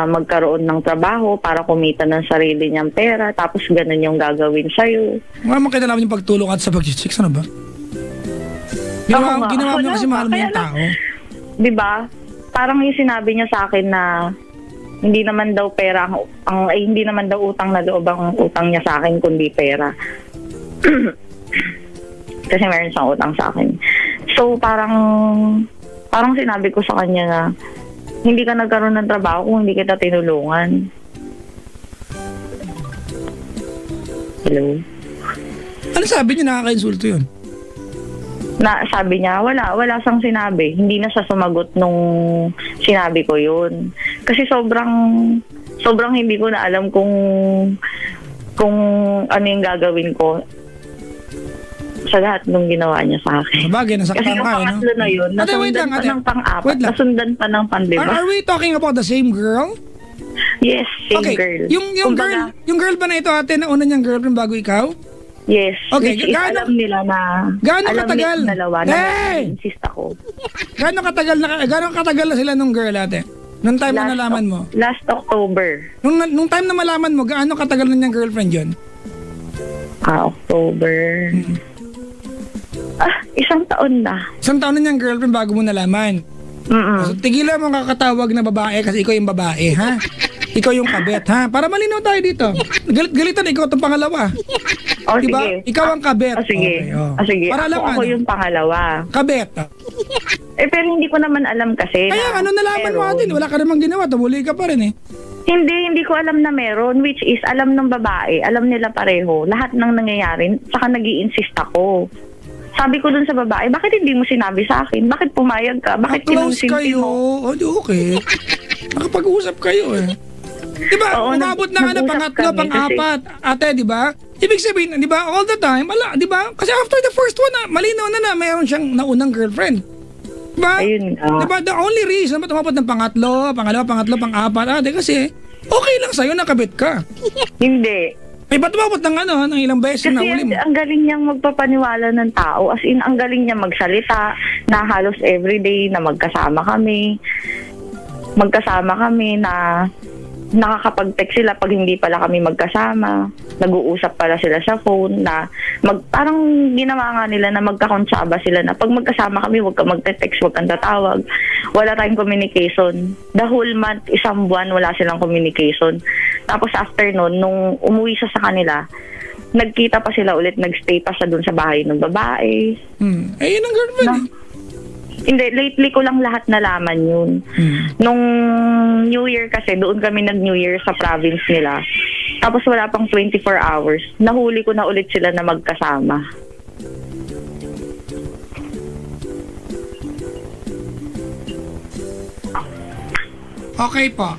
magkaroon ng trabaho para kumita ng sarili niyang pera. Tapos ganun yung gagawin sa'yo. Wala mo kinalaman yung pagtulong at sa pag-chicks. Ano ba? Oo nga. Ginawa mo Wala kasi ba? mahal mo Kaya yung tao. Diba? Parang yung sinabi niya sa akin na hindi naman daw pera hindi naman daw utang na loob ang utang niya sa akin kundi pera. Kasi meron siyang utang sa akin. So parang sinabi ko sa kanya na hindi ka nagkaroon ng trabaho kung hindi kita tinulungan. Hello? Ano sabi niya, nakaka-insulto yun? Na sabi niya, wala siyang sinabi. Hindi na siya sumagot nung sinabi ko yun. Kasi sobrang hindi ko na alam kung ano yung gagawin ko sa lahat ng ginawa niya sa akin. Sabagay, Kasi nasaktan yung ka, no? pangatlo na yun, Ate, wait nasundan lang, pa ate. ng pang-apat, Wait lang. nasundan pa ng pang-lima. Are we talking about the same girl? Yes, same Okay, girl. yung girl ba na ito, ate, na una niyang girlfriend bago ikaw? Yes, Okay, which is gaano- alam nila na, gaano alam katagal? nila dalawa na Hey! insist ako. Gano'ng katagal na sila nung girl, ate? Nung time na nalaman mo? Last October. Nung time na malaman mo, gaano katagal na niyang girlfriend yun? October. Isang taon na. Isang taon na niyang girlfriend bago mo nalaman. So, tigilan mo kakatawag na babae kasi ikaw yung babae, ha? Ikaw yung kabet, ha? Para malinaw tayo dito. Galit-galitan, ikaw itong pangalawa. Diba? Sige. Ikaw ang kabet. Sige. Okay, Sige. Para lang Ako ano, yung pangalawa. kabet. Pero hindi ko naman alam kasi. Kaya ano nalaman mo meron. atin? Wala ka namang ginawa, tumuli ka pa rin eh. Hindi ko alam na meron, which is alam ng babae, alam nila pareho. Lahat ng nangyayari, saka nag-i-insist ako. Sabi ko dun sa babae, bakit hindi mo sinabi sa akin? Bakit pumayag ka? Bakit Close kinonsinti kayo. mo? Okay. Nakapag-usap kayo eh. Diba, Oo, umabot na nga na nag-usap pangatlo, kami pang-apat. Ate, diba? Ibig sabihin, di ba, all the time, di ba? Kasi after the first one, malinaw na mayroon siyang naunang girlfriend. Di ba? Ayun nga. Di ba, the only reason ba't umabot ng pangatlo, pang-apat, kasi okay lang sa'yo, nakabit ka. Hindi. Ba't umabot ng ilang beses Kasi na uli mo? ang galing niyang magpapaniwala ng tao. As in, ang galing niya magsalita na halos everyday na magkasama kami. Na nakakapag-text sila pag hindi pala kami magkasama. Nag-uusap pala sila sa phone na parang ginawa nga nila na magkakontsaba sila na pag magkasama kami, huwag ka magte-text, huwag kang tatawag. Wala tayong communication. The whole month, isang buwan, wala silang communication. Tapos after nun, nung umuwi siya sa kanila, nagkita pa sila ulit, nagstay pa siya dun sa bahay ng babae. Eh, yun ang girlfriend. Hindi, lately ko lang lahat nalaman yun. Nung New Year kasi, doon kami nag-New Year sa province nila. Tapos wala pang 24 hours. Nahuli ko na ulit sila na magkasama. Okay po.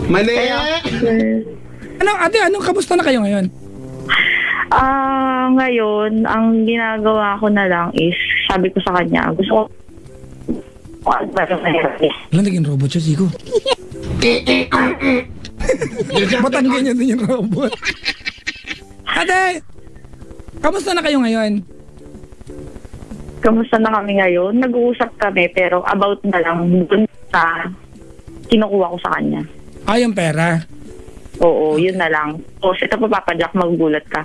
Mali! Anong kamusta na kayo ngayon? Ngayon, ang ginagawa ko na lang is, sabi ko sa kanya, gusto ko Wala, naging robot siya, Zico. Ba't ang ganyan din yung robot? Ate, kamusta na kayo ngayon? Kamusta na kami ngayon? Nag-uusap kami pero about na lang dun sa kinukuha ko sa kanya. Yung pera. Oo, yun na lang. O, ito pa, Papa Jack, magugulat ka.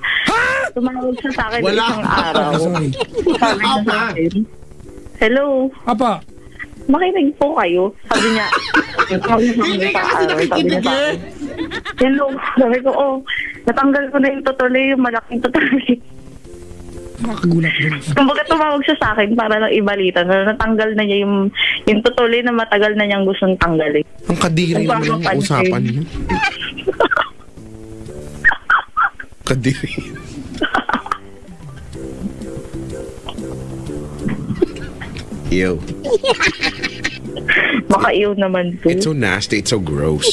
Tumawag siya sa akin Wala. isang araw. Sorry. Sabi niya sa akin, hello, Apa, makinig po kayo. Sabi niya, sabi niya sa akin sa araw. Sabi niya sa akin, hello. Sabi ko, natanggal ko na yung tutuloy, yung malaking tutuloy. makakagulat din. Kumbaga tumawag siya sa akin para lang ibalita na natanggal na niya yung tutuloy na matagal na niyang gustong tanggalin. Ang kadiri naman yung usapan niyo. Kadiri. Ew. Baka iyon naman po. It's so nasty. It's so gross.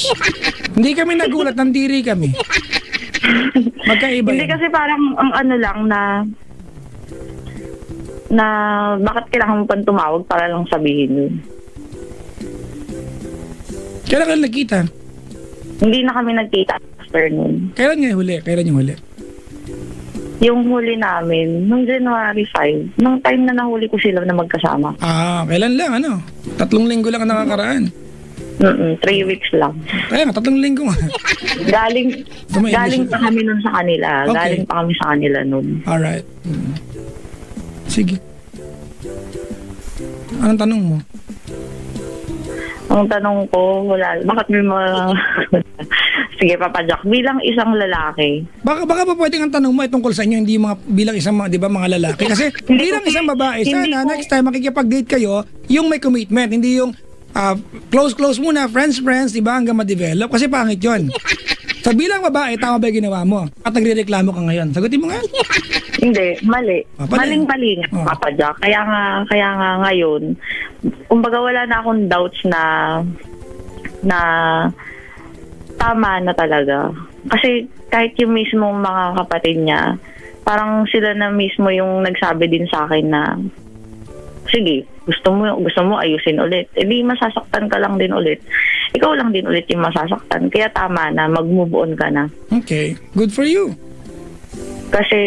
Hindi kami nagulat, nandiri kami. Magkaiba Hindi yan. kasi parang ang ano lang na bakit kailangan mo pang tumawag para lang sabihin yun. Kailan kayo nagkita? Hindi na kami nagkita after nun. Kailan niya huli? Kailan yung huli? Yung huli namin, nung January 5, nung time na nahuli ko sila na magkasama. Kailan lang, 3 linggo lang ang nakakaraan. 3 weeks lang. Kaya nga, 3 linggo nga. Galing pa kami nun sa kanila. Okay. Galing pa kami sa kanila nun. Alright. Sige. Anong tanong mo? Ang tanong ko, wala. Bakit may mga... Sige, Papa Jack, bilang isang lalaki, Baka ba pwedeng ang tanong mo ay tungkol sa inyo, hindi mga bilang isang mga, 'di ba, mga lalaki? Kasi bilang isang babae, Hindi sana ko- next time makikipag-date kayo, yung may commitment, hindi yung close muna, friends, 'di ba, hanggang ma-develop kasi pangit 'yon. So bilang babae, tama ba yung ginawa mo? At nagrereklamo ka ngayon. Sagutin mo nga. hindi, mali. Mali. Maling-mali, Oh. Papa Jack. Kaya nga ngayon, kumbaga wala na akong doubts na tama na talaga. Kasi kahit yung mismong mga kapatid niya, parang sila na mismo yung nagsabi din sa akin na, sige, gusto mo ayusin ulit. Eh di masasaktan ka lang din ulit. Ikaw lang din ulit yung masasaktan. Kaya tama na, mag-move on ka na. Okay. Good for you. Kasi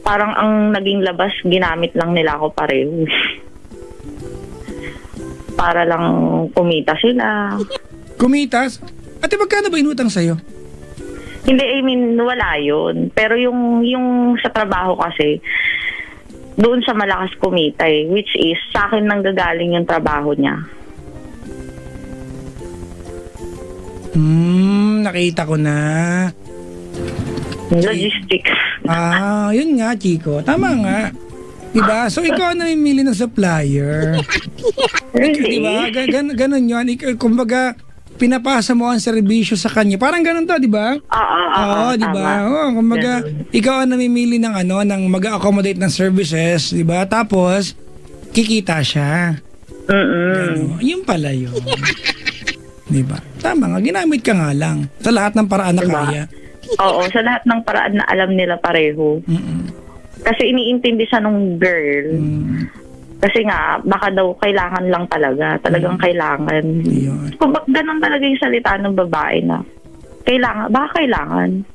parang ang naging labas, ginamit lang nila ako pareho. Para lang kumita sila. Kumitas. Ate, magkano ba inutang sa'yo? Hindi, I mean, wala yun. Pero yung sa trabaho kasi, doon sa malakas kumita eh. Which is, sa akin nang gagaling yung trabaho niya. Nakita ko na. Logistics. Yun nga, Chico. Tama nga. Diba? So, ikaw ang namimili ng supplier. Diba? Ganon yun. Kumbaga, pinapasa mo ang serbisyo sa kanya. Parang ganon to, diba? Oo, diba? Oo, kumbaga, ikaw ang namimili ng ng mag-accommodate ng services, diba? Tapos, kikita siya. Ganon. Yun pala yun. Diba? Tama nga, ginamit ka nga lang. Sa lahat ng paraan na Diba? kaya. Oo, sa lahat ng paraan na alam nila pareho. Kasi iniintindi siya nung girl. Kasi nga, baka daw kailangan lang talaga. Talagang kailangan. Yun. Kung ganun talaga yung salita ng babae na baka kailangan.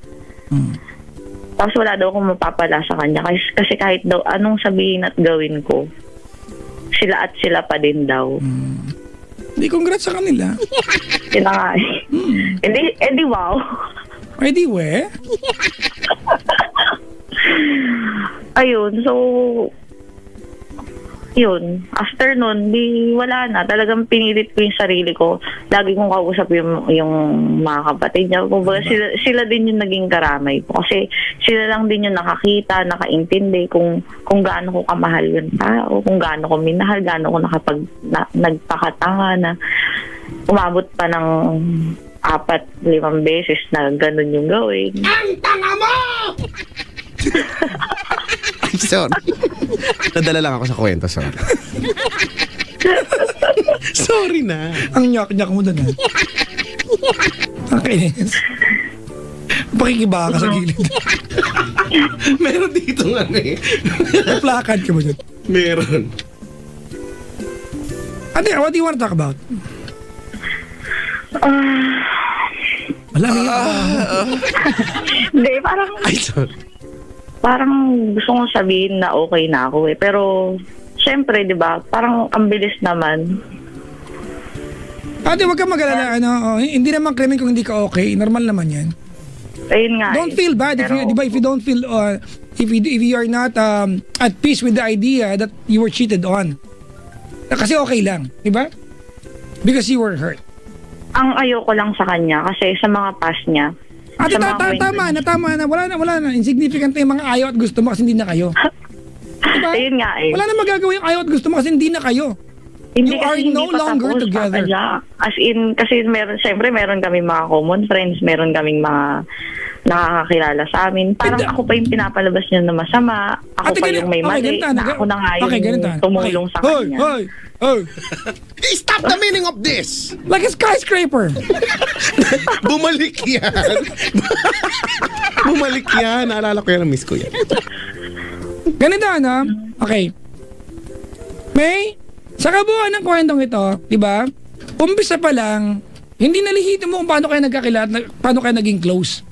Tapos wala daw akong mapapala sa kanya. Kasi kahit daw anong sabihin at gawin ko, sila at sila pa din daw. Di congrats sa kanila. Yun na nga eh. Edi wow. Ay di we. Ayun, so yun, after nun, wala na. Talagang pinilit ko yung sarili ko. Lagi kong kausap yung mga kapatid niya. Kumbaga, sila din yung naging karamay ko. Kasi sila lang din yung nakakita, nakaintindi kung gaano ko kamahal yung tao, kung gaano ko minahal, gaano ko nagpakatanga na umabot pa ng 4-5 beses na ganun yung gawin. Ang tanga mo! Ay, sorry. Nadala lang ako sa kwento, sorry. Sorry na. Ang nyak-nyak mo doon. Okay. Pakikiba ka sa gilid. Meron dito nga eh. Plakad ka mo dyan. Meron. Ate, what do you want to talk about? Wala na yun. Hindi, parang Ay, sorry. gusto kong sabihin na okay na ako eh. Pero, syempre, di ba, parang ang bilis naman. Ate, wag kang mag-alala. Hindi naman krimen kung hindi ka okay. Normal naman yan. Ayun nga Don't eh. feel bad if you, Pero- di ba, if you don't feel, if you are not at peace with the idea that you were cheated on. Kasi okay lang, di ba? Because you were hurt. Ang ayoko lang sa kanya kasi sa mga past niya. Ate, sa mga tama na. Wala na. Insignificant na yung mga ayaw at gusto mo kasi hindi na kayo. Diba? Ayun nga eh. Wala na magagawa yung ayaw at gusto mo kasi hindi na kayo. Hindi You are kasi hindi no pa longer tapos, together. Papa Jack. As in, kasi meron kami mga common friends, meron kaming mga nakakakilala sa amin. Parang Hindi. ako pa yung pinapalabas niya na masama. Ako Ate, pa yung may mali. ganito, Na ako na nga yung ganito. tumulong sa kanya. Hoy! Stop the meaning of this! Like a skyscraper. Bumalik yan. Bumalik yan. Naalala ko yan. Miss ko yan. Ganito, Okay. May, sa kabuuan ng kwentong ito, di ba? Umpisa pa lang, hindi nalihito mo kung paano kayo nagkakilala, paano kayo naging close.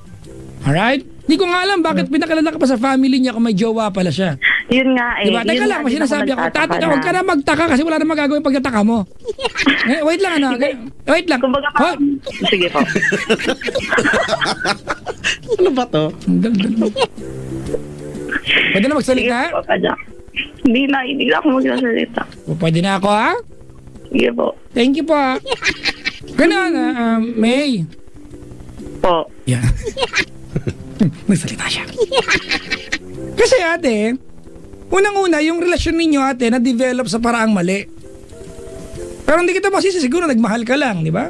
Alright? Di ko nga alam bakit pinakilala ka pa sa family niya kung may jowa pala siya. Yun nga eh. Diba? Teka Yun lang, nga may din sinasabi ako. nagtataka Tataka, na. huwag ka na magtaka kasi wala na magagawa yung pagtataka mo. Wait lang, Wait lang. Kumbaga parang, sige po. Ano ba to? Pwede na Sige magsalita? po, Papa Jack. Hindi na ako magsasalita. O, pwede na ako, ha? Sige po. Thank you po, ha? Ganun, May. Po. Yeah. Magsalita siya. Kasi ate, unang-una, yung relasyon ninyo ate na-develop sa paraang mali. Pero hindi kita masisi, siguro nagmahal ka lang, di ba?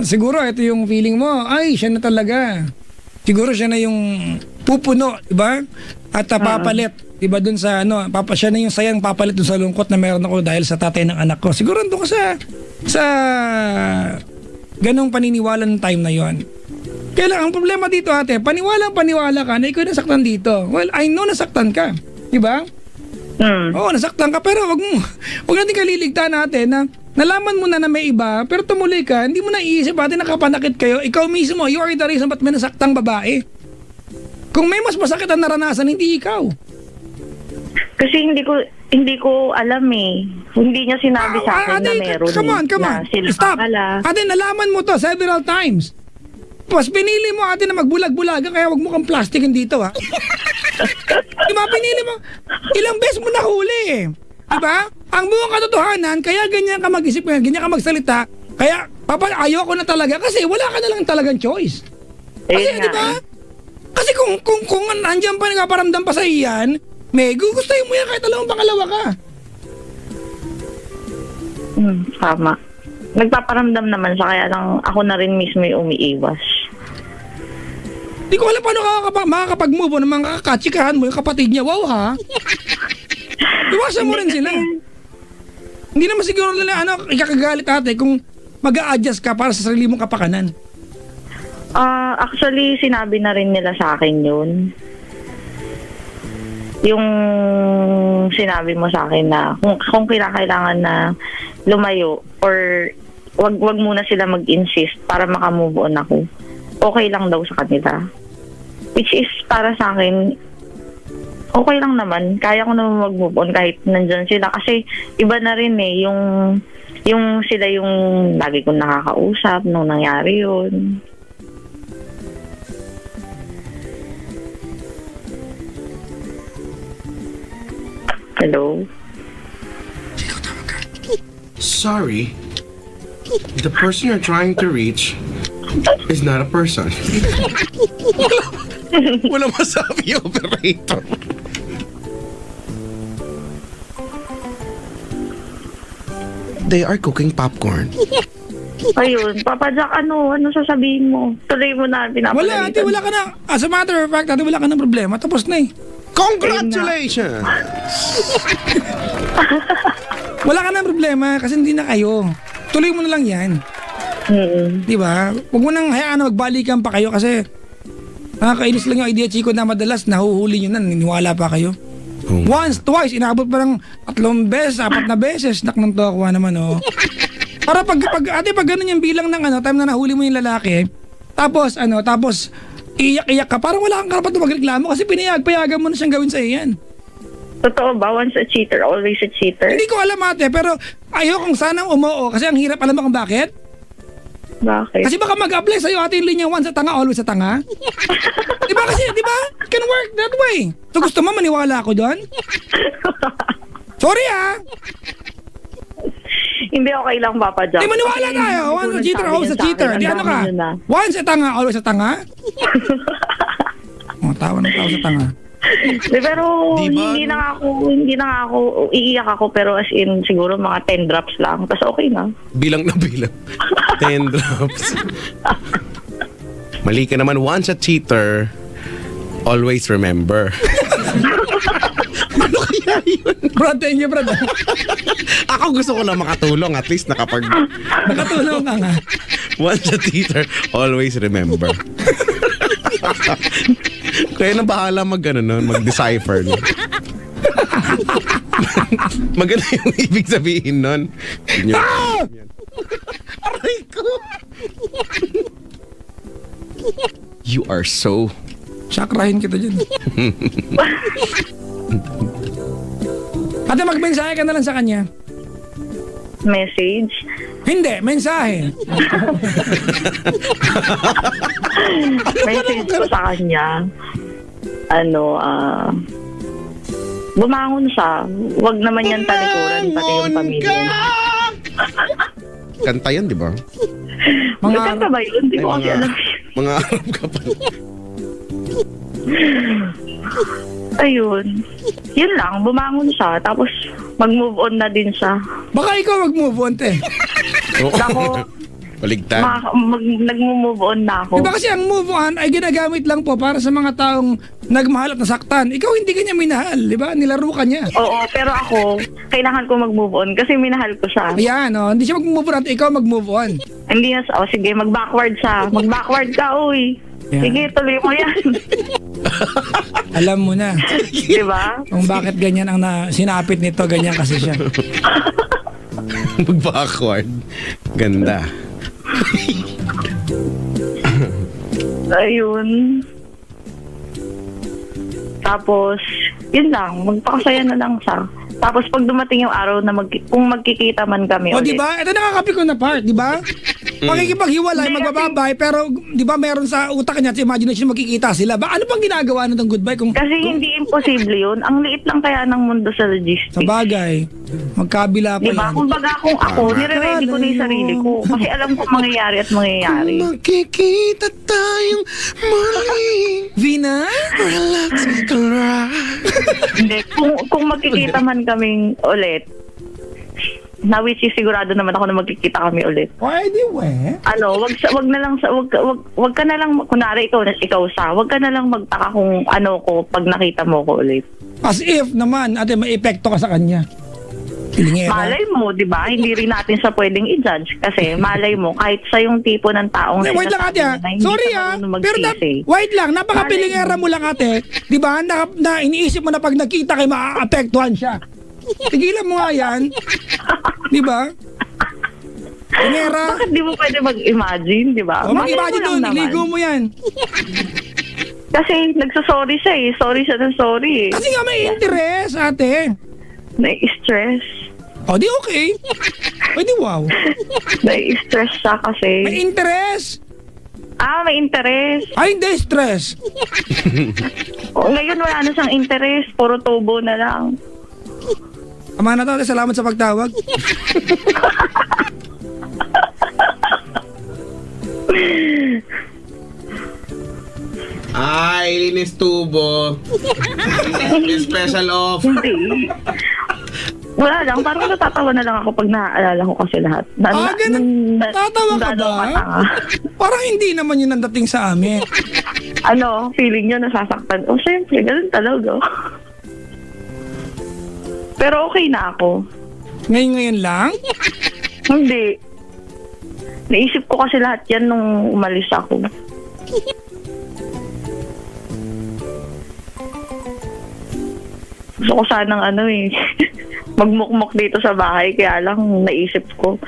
Siguro ito yung feeling mo, ay, siya na talaga. Siguro siya na yung pupuno, di ba? At papalit, di ba, dun sa siya na yung sayang papalit dun sa lungkot na meron ako dahil sa tatay ng anak ko. Siguro doon ka sa ganong paniniwala ng time na yon. Kaya lang, ang problema dito ate, paniwala ka na ikaw nasaktan dito. Well, I know nasaktan ka. Di ba? Oo, nasaktan ka. Pero wag natin kaliligtaan natin na nalaman mo na may iba, pero tumuloy ka, hindi mo naiisip ate, nakapanakit kayo. Ikaw mismo, you are the reason ba't may nasaktang babae. Kung may mas masakit ang naranasan, hindi ikaw. Kasi hindi ko alam eh. Hindi niya sinabi sa akin na meron. Come on. Na sila Stop. pala. Ate, nalaman mo to several times. Pas pinili mo ate na magbulag-bulagan kaya wag mo kang plastikin dito ha. Diba pinili mo? Ilang beses mo nahuli eh. Diba? Ang buong katotohanan, kaya ganyan ka mag-isip, ganyan ka magsalita, kaya ayoko na talaga kasi wala ka na lang talagang choice. Kasi Ayun nga diba? eh. Kasi kung nandiyan pa nagpaparamdam pa sa iyan, may gugustuhin mo yan kahit alam mo pangalawa ka. Tama. Nagpaparamdam naman siya kaya lang ako na rin mismo yung umiiwas. Di ko alam paano makakapag-move on ng mga kakatsikahan mo, yung kapatid niya. Wow ha? Iwasan mo rin sila. Hindi naman siguro nila ikakagalit ate kung mag-a-adjust ka para sa sarili mong kapakanan. Actually, sinabi na rin nila sa akin yun. Yung sinabi mo sa akin na kung kailangan na lumayo or wag muna sila mag-insist para makamove on ako. Okay lang daw sa kanila. Which is para sa akin, okay lang naman. Kaya ko naman mag-move on kahit nandyan sila. Kasi iba na rin eh, yung sila yung lagi kong nakakausap nung nangyari yun. Hello? Sorry. The person you're trying to reach is not a person. Wala masabi yung operator. They are cooking popcorn. Ayun, Papa Jack, ano sasabihin mo? Tuloy mo na, Wala, ate, wala ka na. As a matter of fact, ate, wala ka ng problema. Tapos na eh. Congratulations! Wala ka ng problema kasi hindi na kayo. Tuloy mo na lang yan. Di ba? Huwag mo nang hayaan na magbalikan pa kayo kasi nakakainis lang yung idea, Chico, na madalas nahuhuli nyo na, niniwala pa kayo. Once, twice, inabot pa ng 3 beses, 4 na beses, nak ng tokwa naman, oh. Para pag ganun yung bilang ng time na nahuli mo yung lalaki, tapos iyak-iyak ka, parang wala kang karapat na magreklamo kasi payagan mo na siyang gawin sa iyan. Totoo ba? Once a cheater, always a cheater? Hindi ko alam, ate, pero ayokong sanang umuo kasi ang hirap. Alam mo kung bakit? Bakit? Kasi baka mag-apply sa'yo ate yung linya, once sa tanga, always sa tanga. Diba kasi, diba? It can work that way. So gusto mo maniwala ako doon? Sorry Hindi, okay lang, Papa Jack. Di maniwala tayo. Once a cheater, always a cheater. Di ano ka? Once sa tanga, always sa tanga? Tawa ng tao sa tanga. Pero Diba? hindi na nga ako, iiyak ako pero as in siguro mga 10 drops lang. Tapos okay na. Bilang na bilang. 10 drops. Mali ka naman. Once a cheater, always remember. Ano kaya yun? Brad, thank you, Brad. Ako gusto ko lang makatulong. At least Nakatulong ka nga. Once a cheater, always remember. Kaya na bahala mag-decipher. No? Maganda yung ibig sabihin nun. Aray ko! You are so... Sakrahin kita dyan. Ate, magmensahe ka na lang sa kanya. Message. Hindi, mensahe. Message ko sa kanya. Bumangon siya. Huwag naman yan talikuran, pati yung pamilya. Kanta yan, di ba? Magkanta ba yun? Hindi ko kasi alam. Mga Arab ka pa. Ayun. Yun lang, bumangon siya. Tapos mag-move on na din siya. Baka ikaw mag-move on, te. Ako, Baligtad. nag-move on na ako. Diba kasi ang move on ay ginagamit lang po para sa mga taong nagmahal at nasaktan. Ikaw hindi ka niya minahal, di ba? Nilaro ka niya. Oo, pero ako, kailangan ko mag-move on kasi minahal ko siya. Ayan, hindi siya mag-move on at ikaw mag-move on. Hindi na siya, sige, mag-backward siya. Mag-backward ka, uy. Yeah. Sige, tuloy mo yan. Alam mo na Di ba? kung bakit ganyan ang sinapit nito, ganyan kasi siya. Mag-backward. Ganda. Ayun. Tapos, yun lang, magpakasaya na lang siya. Tapos pag dumating yung araw na kung magkikita man kami O, ulit. di ba? Ito nakakapi ko na part, di ba? Makikipaghiwalay, Hindi, magbababay, pero di ba meron sa utak niya at sa imagination magkikita sila. Ba ano pang ginagawa nitong goodbye kung Kasi hindi imposible yun. Ang liit lang kaya ng mundo sa sa logistics. bagay, magkabila pa Di ba? yan. Kung baga kung ako, nire-ready ko na yung sarili ko. Kasi alam ko mangyayari at mangyayari. Magkikita tayong muli. Vina? Relax ka lang. Hindi, kung magkikita man kaming ulit, na which is sigurado naman ako na magkikita kami ulit. Pwede, we. Wag na lang wag ka na lang kunwari ikaw sa. Wag ka na lang magtaka kung ano ko pag nakita mo ko ulit. As if naman, ate, may epekto ka sa kanya. Pilingera. Malay mo, di ba? Hindi rin natin siya pwedeng i-judge kasi malay mo, kahit sa yung tipo ng taong Wait lang ate ha. sinasabi na hindi Sorry ka ha. marunong Pero magsisi. wait lang, napaka-pilingera mo lang ate. Di ba? Na iniisip mo na pag nakita kay maaapektuhan siya. Tigilan mo nga yan. Di ba? Pilingera. Bakit di mo pwede mag-imagine, di ba? O mag-imagine Malay mo doon, lang naman. iligo mo yan. Kasi nagsasorry siya eh. Sorry siya ng sorry eh. Kasi nga may interest ate. Nai-stress. O di okay. Pwede wow. Nai-stress siya kasi. May interest. May interest. Ay hindi, stress. Ngayon wala na siyang interest. Puro tubo na lang. Ama na to, ate, salamat sa pagtawag. Ay, linis tubo. Special off. Hindi. Wala lang. Parang natatawa na lang ako pag naaalala ko kasi lahat. Ganun. Tatawa ka ba? Parang hindi naman yun ang dating sa amin. Feeling nyo nasasaktan. Syempre, ganun talaga. Pero okay na ako. Ngayon lang? Hindi. Naisip ko kasi lahat yan nung umalis ako. Gusto ko sanang magmukmok dito sa bahay. Kaya lang naisip ko,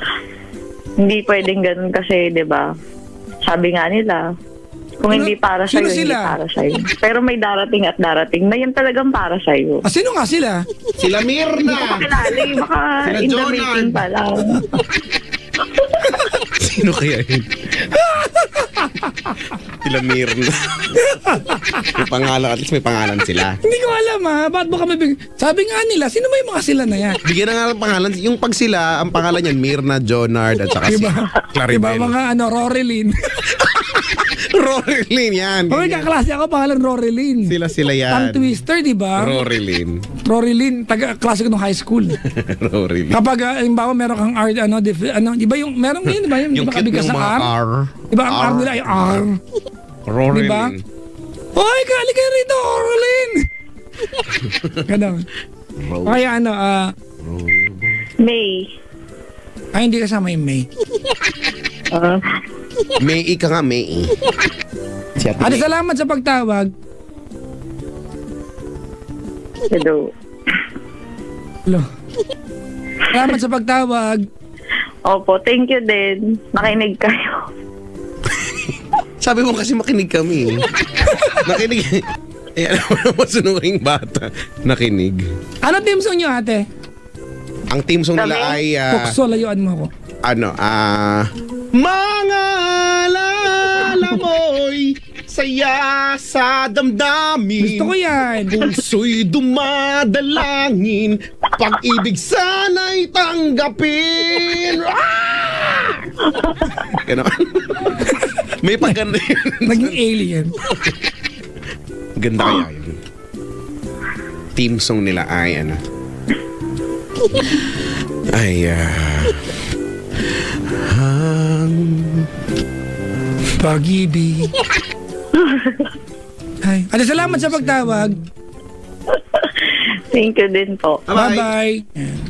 hindi pwedeng ganun kasi, di ba? Sabi nga nila, kung hindi para Sino sa'yo, hindi sila? para sa'yo. Pero may darating at darating na yan talagang para sa'yo. Sino nga sila? Sila Mirna. Kilala baka Sila in the Jonard. making pa lang. Sino kaya yun? Sila Mirna. May pangalan, at least may pangalan sila. Hindi ko alam ha. Ba't mo kami Sabi nga nila, sino ba yung mga sila na yan? Bigyan na nga ng pangalan. Yung pag sila, ang pangalan yan, Mirna, Jonard, at saka si Diba? Claribel. Diba mga Rorelyn? Rorelyn yan. Okay, kaklase ako, pangalan Rorelyn. Sila Tongue yan. twister, diba? Rorelyn. Rorelyn, klase ko nung high school. Rorelyn. Kapag, halimbawa, meron kang R, di ba yung, meron yun, di ba yung, di Yung ba cute kabigas ng sa mga R? R. Di ba ang R nila ay R? Rorelyn. Diba? Hoy, kali kayo rito, Rorelyn! Ganon. Kaya May. hindi kasama yung May. May ka nga, May. Si Ate Ate, May. salamat sa pagtawag. Hello. Hello. Salamat sa pagtawag. Opo, thank you din. Nakinig kayo. Sabi mo kasi makinig kami. Nakinig. Alam mo naman sunuring bata. Nakinig. Ano team song nyo, ate? Ang team song nila ay Tukso, layuan mo ako. Mga alala mo'y saya sa damdamin. Gusto ko yan. Puso'y dumadalangin, pag-ibig sana'y tanggapin. Ganon. May paganda yun. Naging alien. Ganda kaya yun. Team song nila ay Pag-ibig. Ay. Ate, salamat sa pagtawag. Thank you din po. Bye-bye.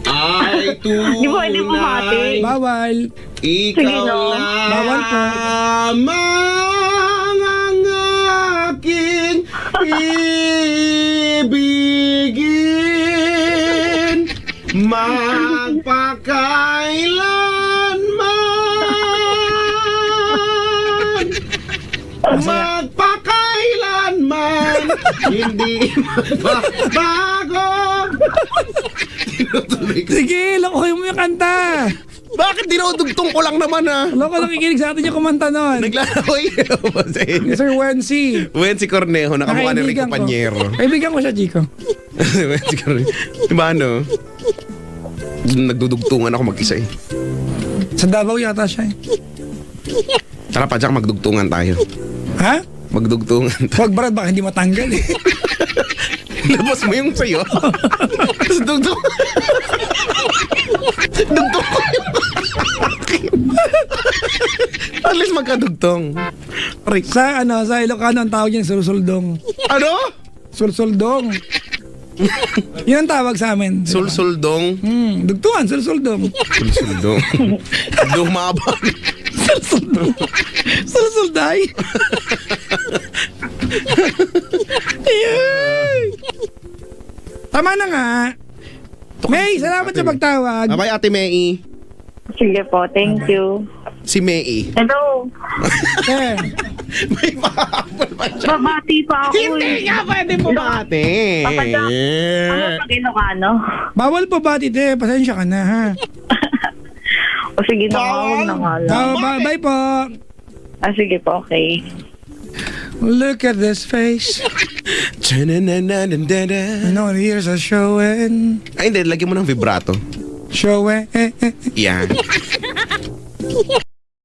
Ay, Di ba, hindi bumati? Bawal. Ikaw Sige, no? Bawal po. lamang ang aking ibigin, magpakailanman, hindi magbabago. Tinutuloy ko. Sige, lokohin mo yung kanta. Bakit dinudugtong ko lang naman Loko, nakikinig sa atin yung kumanta nun. Naglalaway ba sa inyo? Sir Wency. Wen si Cornejo, nakamukha ni Rico Panyero. Kaibigan ko siya, Chico. Wen si Cornejo. Diba nagdudugtungan ako mag-isa eh. Sa Davao yata siya eh. Tara pa, Jack, magdugtungan tayo. Ha? Magdugtungan tayo. Huwag Brad, baka hindi matanggal eh. Labas mo yung sayo. Tapos dugtong. Dugtong ko yung at least magkadugtong. Rick. Sa Ilocano ang tawag niyan, sulsuldong. Ano? Sulsuldong. Yun ang tawag sa amin. Sulsuldong. Dugtungan, sulsuldong. Sulsuldong. Dumaba. Sulsuldong. Sulsulday. Ayun. Tama na nga. May, salamat sa pagtawag. Abay, Ate May. Sige po, thank you. Si May. Hello. Eh, May pahabol pa siya. Babati pa ako. Hindi nga pwede po ba, Ate? Papadya. Ano pag Ilocano? bawal po ba, tite? Pasensya ka na, ha? O sige na nga, huwag na nga lang. Bye po. Sige po, okay. Look at this face. I know the years are showing. Ay, hindi. Lagyan mo ng vibrato. Showing. Yan.